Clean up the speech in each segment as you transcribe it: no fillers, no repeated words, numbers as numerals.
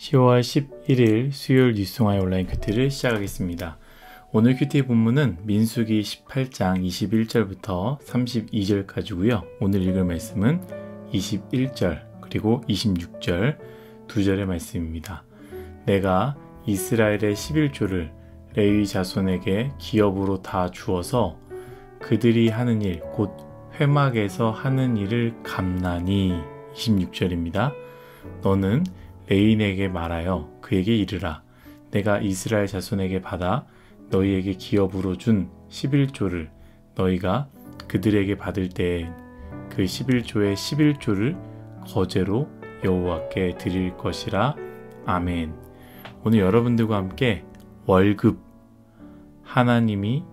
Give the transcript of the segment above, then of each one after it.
10월 11일 수요일 뉴스송아의 온라인 큐티를 시작하겠습니다. 오늘 큐티 본문은 민수기 18장 21절부터 32절까지고요. 오늘 읽을 말씀은 21절 그리고 26절 두 절의 말씀입니다. 내가 이스라엘의 11조를 레위 자손에게 기업으로 다 주어서 그들이 하는 일 곧 회막에서 하는 일을 감나니 26절입니다. 너는 레위인에게 말하여 그에게 이르라. 내가 이스라엘 자손에게 받아 너희에게 기업으로 준 11조를 너희가 그들에게 받을 때에 그 11조의 11조를 거제로 여호와께 드릴 것이라. 아멘. 오늘 여러분들과 함께 월급, 하나님이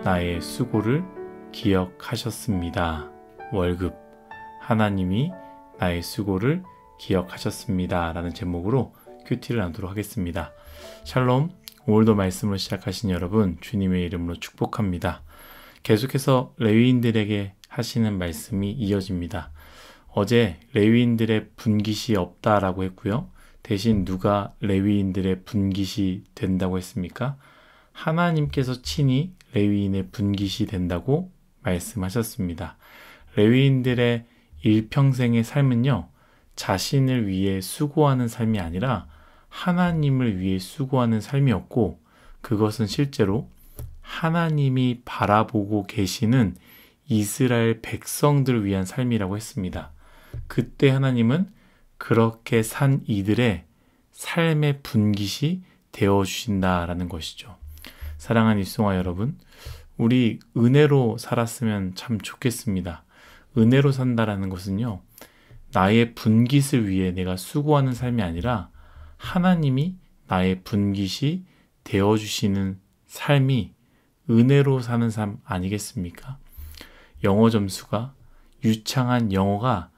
나의 수고를 기억하셨습니다. 월급, 하나님이 나의 수고를 기억하셨습니다. 라는 제목으로 큐티를 나누도록 하겠습니다. 샬롬, 오늘도 말씀을 시작하신 여러분 주님의 이름으로 축복합니다. 계속해서 레위인들에게 하시는 말씀이 이어집니다. 어제 레위인들의 분깃이 없다라고 했고요. 대신 누가 레위인들의 분깃이 된다고 했습니까? 하나님께서 친히 레위인의 분깃이 된다고 말씀하셨습니다. 레위인들의 일평생의 삶은요, 자신을 위해 수고하는 삶이 아니라 하나님을 위해 수고하는 삶이었고, 그것은 실제로 하나님이 바라보고 계시는 이스라엘 백성들을 위한 삶이라고 했습니다. 그때 하나님은 그렇게 산 이들의 삶의 분깃이 되어주신다라는 것이죠. 사랑하는 일송아 여러분, 우리 은혜로 살았으면 참 좋겠습니다. 은혜로 산다라는 것은요, 나의 분깃을 위해 내가 수고하는 삶이 아니라 하나님이 나의 분깃이 되어주시는 삶이 은혜로 사는 삶 아니겠습니까? 영어 점수가, 유창한 영어가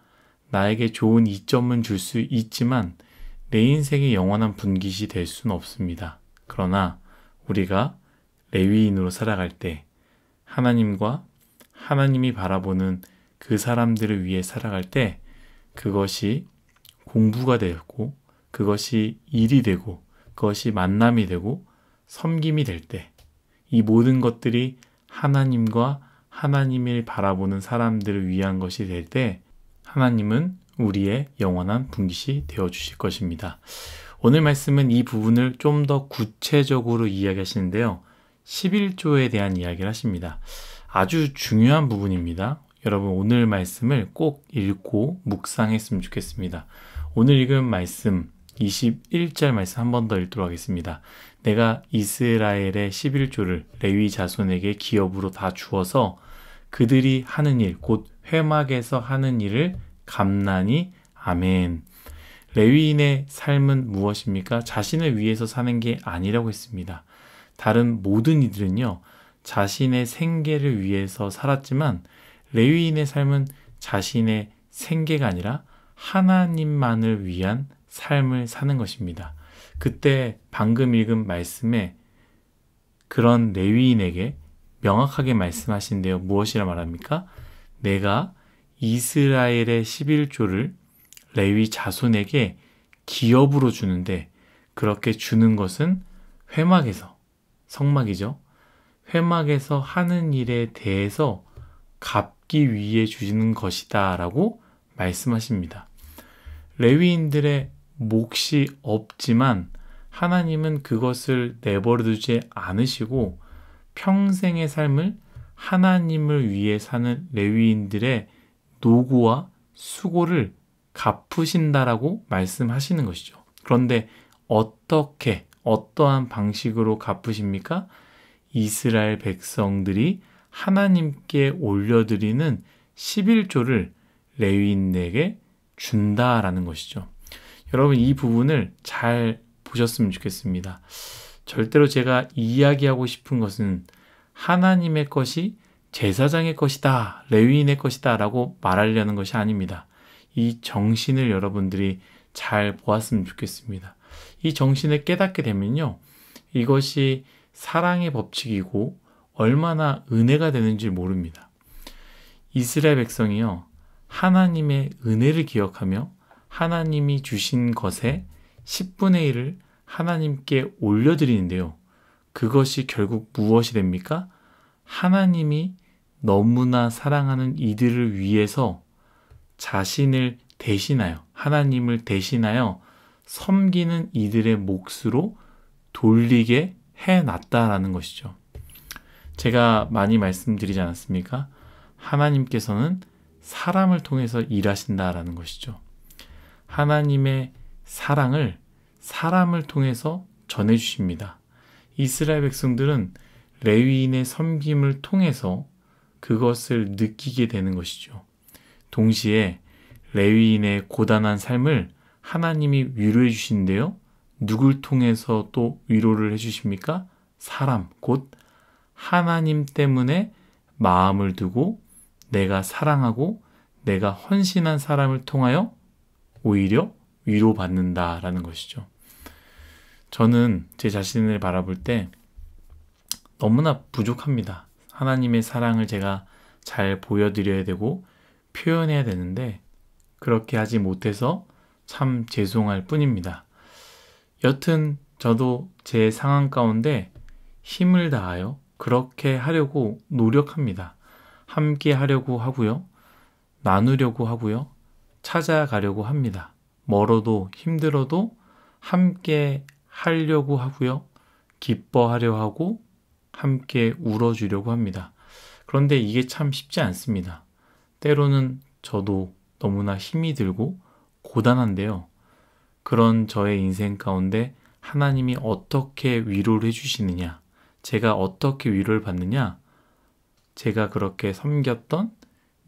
나에게 좋은 이점은 줄 수 있지만 내 인생의 영원한 분깃이 될 수는 없습니다. 그러나 우리가 레위인으로 살아갈 때 하나님과 하나님이 바라보는 그 사람들을 위해 살아갈 때 그것이 공부가 되고 그것이 일이 되고 그것이 만남이 되고 섬김이 될 때 이 모든 것들이 하나님과 하나님을 바라보는 사람들을 위한 것이 될 때 하나님은 우리의 영원한 분깃이 되어주실 것입니다. 오늘 말씀은 이 부분을 좀 더 구체적으로 이야기하시는데요. 11조에 대한 이야기를 하십니다. 아주 중요한 부분입니다. 여러분 오늘 말씀을 꼭 읽고 묵상했으면 좋겠습니다. 오늘 읽은 말씀 21절 말씀 한 번 더 읽도록 하겠습니다. 내가 이스라엘의 11조를 레위 자손에게 기업으로 다 주어서 그들이 하는 일 곧 회막에서 하는 일을 감나니. 아멘. 레위인의 삶은 무엇입니까? 자신을 위해서 사는 게 아니라고 했습니다. 다른 모든 이들은요, 자신의 생계를 위해서 살았지만 레위인의 삶은 자신의 생계가 아니라 하나님만을 위한 삶을 사는 것입니다. 그때 방금 읽은 말씀에 그런 레위인에게 명확하게 말씀하신대요. 무엇이라 말합니까? 내가 이스라엘의 11조를 레위 자손에게 기업으로 주는데 그렇게 주는 것은 회막에서, 성막이죠. 회막에서 하는 일에 대해서 갚기 위해 주시는 것이다 라고 말씀하십니다. 레위인들의 몫이 없지만 하나님은 그것을 내버려 두지 않으시고 평생의 삶을 하나님을 위해 사는 레위인들의 노고와 수고를 갚으신다라고 말씀하시는 것이죠. 그런데 어떻게, 어떠한 방식으로 갚으십니까? 이스라엘 백성들이 하나님께 올려드리는 11조를 레위인에게 준다라는 것이죠. 여러분 이 부분을 잘 보셨으면 좋겠습니다. 절대로 제가 이야기하고 싶은 것은 하나님의 것이 제사장의 것이다, 레위인의 것이다 라고 말하려는 것이 아닙니다. 이 정신을 여러분들이 잘 보았으면 좋겠습니다. 이 정신을 깨닫게 되면요, 이것이 사랑의 법칙이고 얼마나 은혜가 되는지 모릅니다. 이스라엘 백성이요, 하나님의 은혜를 기억하며 하나님이 주신 것에 10분의 1을 하나님께 올려드리는데요. 그것이 결국 무엇이 됩니까? 하나님이 너무나 사랑하는 이들을 위해서 자신을 대신하여, 하나님을 대신하여 섬기는 이들의 몫으로 돌리게 해놨다라는 것이죠. 제가 많이 말씀드리지 않았습니까? 하나님께서는 사람을 통해서 일하신다라는 것이죠. 하나님의 사랑을 사람을 통해서 전해주십니다. 이스라엘 백성들은 레위인의 섬김을 통해서 그것을 느끼게 되는 것이죠. 동시에 레위인의 고단한 삶을 하나님이 위로해 주시는데요. 누굴 통해서 또 위로를 해주십니까? 사람, 곧 하나님 때문에 마음을 두고 내가 사랑하고 내가 헌신한 사람을 통하여 오히려 위로받는다라는 것이죠. 저는 제 자신을 바라볼 때 너무나 부족합니다. 하나님의 사랑을 제가 잘 보여드려야 되고 표현해야 되는데 그렇게 하지 못해서 참 죄송할 뿐입니다. 여튼 저도 제 상황 가운데 힘을 다하여 그렇게 하려고 노력합니다. 함께 하려고 하고요. 나누려고 하고요. 찾아가려고 합니다. 멀어도 힘들어도 함께 하려고 하고요. 기뻐하려 하고 함께 울어주려고 합니다. 그런데 이게 참 쉽지 않습니다. 때로는 저도 너무나 힘이 들고 고단한데요. 그런 저의 인생 가운데 하나님이 어떻게 위로를 해주시느냐, 제가 어떻게 위로를 받느냐, 제가 그렇게 섬겼던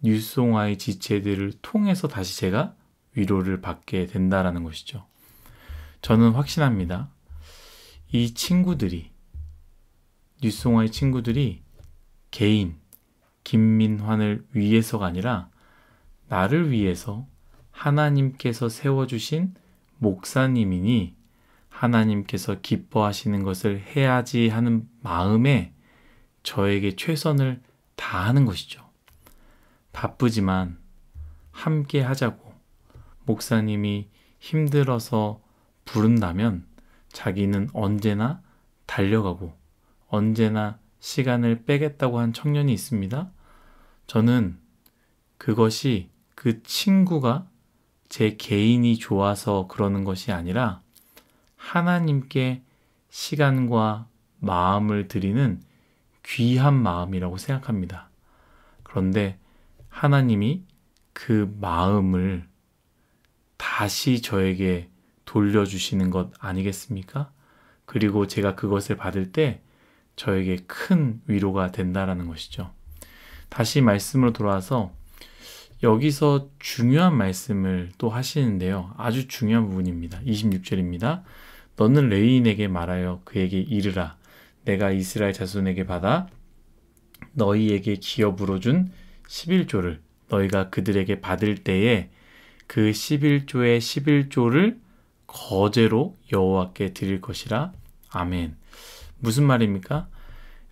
뉴송아의 지체들을 통해서 다시 제가 위로를 받게 된다라는 것이죠. 저는 확신합니다. 이 친구들이, 뉴송아의 친구들이 개인, 김민환을 위해서가 아니라 나를 위해서 하나님께서 세워주신 목사님이니 하나님께서 기뻐하시는 것을 해야지 하는 마음에 저에게 최선을 다하는 것이죠. 바쁘지만 함께 하자고 목사님이 힘들어서 부른다면 자기는 언제나 달려가고 언제나 시간을 빼겠다고 한 청년이 있습니다. 저는 그것이 그 친구가 제 개인이 좋아서 그러는 것이 아니라 하나님께 시간과 마음을 드리는 귀한 마음이라고 생각합니다. 그런데 하나님이 그 마음을 다시 저에게 돌려주시는 것 아니겠습니까? 그리고 제가 그것을 받을 때 저에게 큰 위로가 된다라는 것이죠. 다시 말씀으로 돌아와서 여기서 중요한 말씀을 또 하시는데요. 아주 중요한 부분입니다. 26절입니다. 너는 레위인에게 말하여 그에게 이르라. 내가 이스라엘 자손에게 받아 너희에게 기업으로 준 11조를 너희가 그들에게 받을 때에 그 11조의 11조를 거제로 여호와께 드릴 것이라. 아멘. 무슨 말입니까?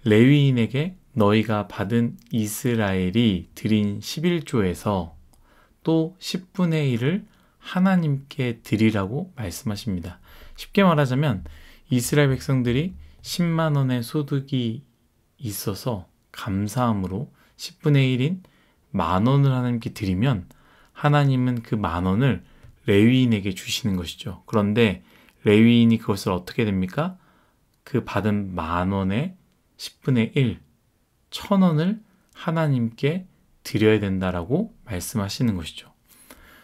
레위인에게 너희가 받은 이스라엘이 드린 11조에서 또 10분의 1을 하나님께 드리라고 말씀하십니다. 쉽게 말하자면 이스라엘 백성들이 10만 원의 소득이 있어서 감사함으로 10분의 1인 만 원을 하나님께 드리면 하나님은 그 만 원을 레위인에게 주시는 것이죠. 그런데 레위인이 그것을 어떻게 됩니까? 그 받은 만 원의 10분의 1, 1,000원을 하나님께 드려야 된다라고 말씀하시는 것이죠.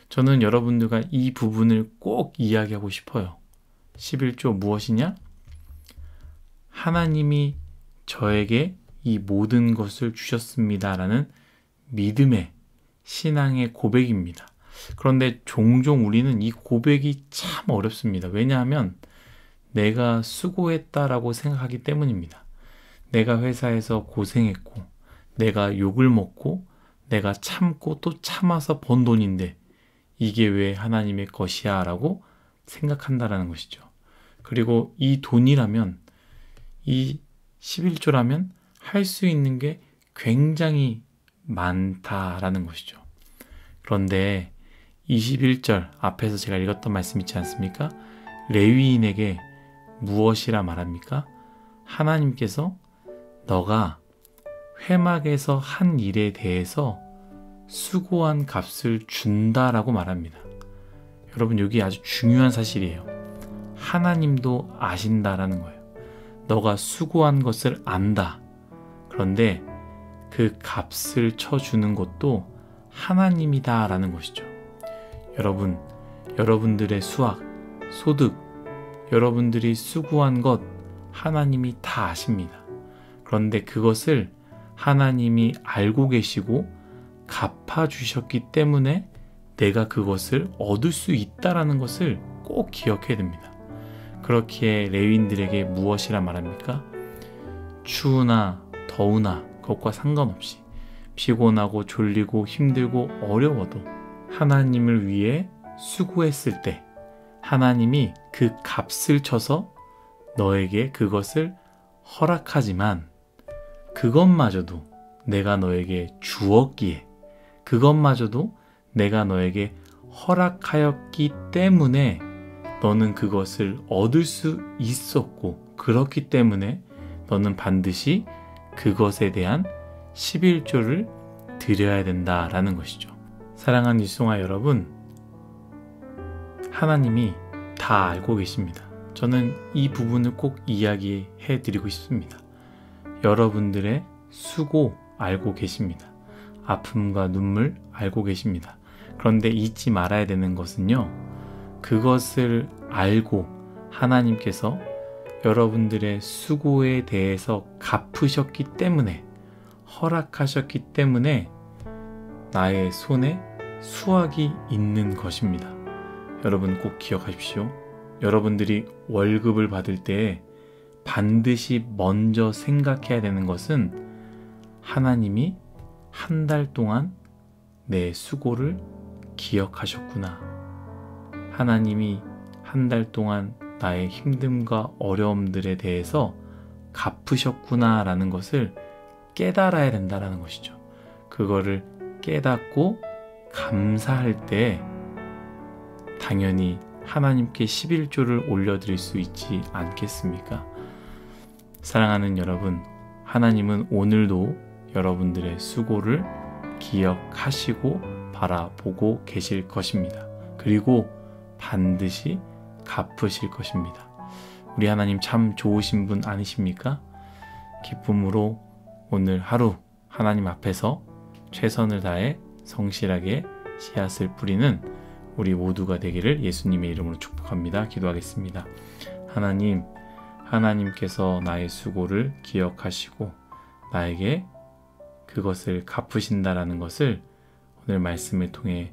저는 여러분들과 이 부분을 꼭 이야기하고 싶어요. 11조 무엇이냐? 하나님이 저에게 이 모든 것을 주셨습니다라는 믿음의 신앙의 고백입니다. 그런데 종종 우리는 이 고백이 참 어렵습니다. 왜냐하면 내가 수고했다라고 생각하기 때문입니다. 내가 회사에서 고생했고 내가 욕을 먹고 내가 참고 또 참아서 번 돈인데 이게 왜 하나님의 것이야 라고 생각한다라는 것이죠. 그리고 이 돈이라면 이 11조라면 할 수 있는 게 굉장히 많다라는 것이죠. 그런데 21절 앞에서 제가 읽었던 말씀 있지 않습니까? 레위인에게 무엇이라 말합니까? 하나님께서 너가 회막에서 한 일에 대해서 수고한 값을 준다라고 말합니다. 여러분, 여기 아주 중요한 사실이에요. 하나님도 아신다라는 거예요. 너가 수고한 것을 안다. 그런데 그 값을 쳐주는 것도 하나님이다라는 것이죠. 여러분, 여러분들의 수학, 소득, 여러분들이 수고한 것 하나님이 다 아십니다. 그런데 그것을 하나님이 알고 계시고 갚아주셨기 때문에 내가 그것을 얻을 수 있다라는 것을 꼭 기억해야 됩니다. 그렇기에 레위인들에게 무엇이라 말합니까? 추우나 더우나 그것과 상관없이 피곤하고 졸리고 힘들고 어려워도 하나님을 위해 수고했을 때 하나님이 그 값을 쳐서 너에게 그것을 허락하지만 그것마저도 내가 너에게 주었기에 그것마저도 내가 너에게 허락하였기 때문에 너는 그것을 얻을 수 있었고 그렇기 때문에 너는 반드시 그것에 대한 11조를 드려야 된다라는 것이죠. 사랑하는 일송아 여러분, 하나님이 다 알고 계십니다. 저는 이 부분을 꼭 이야기해 드리고 싶습니다. 여러분들의 수고 알고 계십니다. 아픔과 눈물 알고 계십니다. 그런데 잊지 말아야 되는 것은요, 그것을 알고 하나님께서 여러분들의 수고에 대해서 갚으셨기 때문에, 허락하셨기 때문에 나의 손에 수확이 있는 것입니다. 여러분 꼭 기억하십시오. 여러분들이 월급을 받을 때 반드시 먼저 생각해야 되는 것은 하나님이 한 달 동안 내 수고를 기억하셨구나. 하나님이 한 달 동안 나의 힘듦과 어려움들에 대해서 갚으셨구나 라는 것을 깨달아야 된다는 것이죠. 그거를 깨닫고 감사할 때 당연히 하나님께 11조를 올려드릴 수 있지 않겠습니까? 사랑하는 여러분, 하나님은 오늘도 여러분들의 수고를 기억하시고 바라보고 계실 것입니다. 그리고 반드시 갚으실 것입니다. 우리 하나님 참 좋으신 분 아니십니까? 기쁨으로 오늘 하루 하나님 앞에서 최선을 다해 성실하게 씨앗을 뿌리는 우리 모두가 되기를 예수님의 이름으로 축복합니다. 기도하겠습니다. 하나님, 하나님께서 나의 수고를 기억하시고 나에게 그것을 갚으신다라는 것을 오늘 말씀을 통해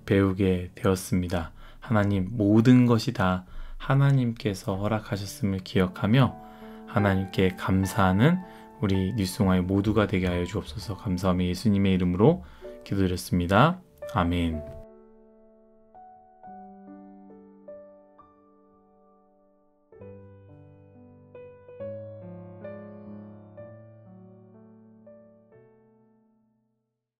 배우게 되었습니다. 하나님, 모든 것이 다 하나님께서 허락하셨음을 기억하며 하나님께 감사하는 우리 뉴송아의 모두가 되게 하여 주옵소서. 감사하며 예수님의 이름으로 기도드렸습니다. 아멘.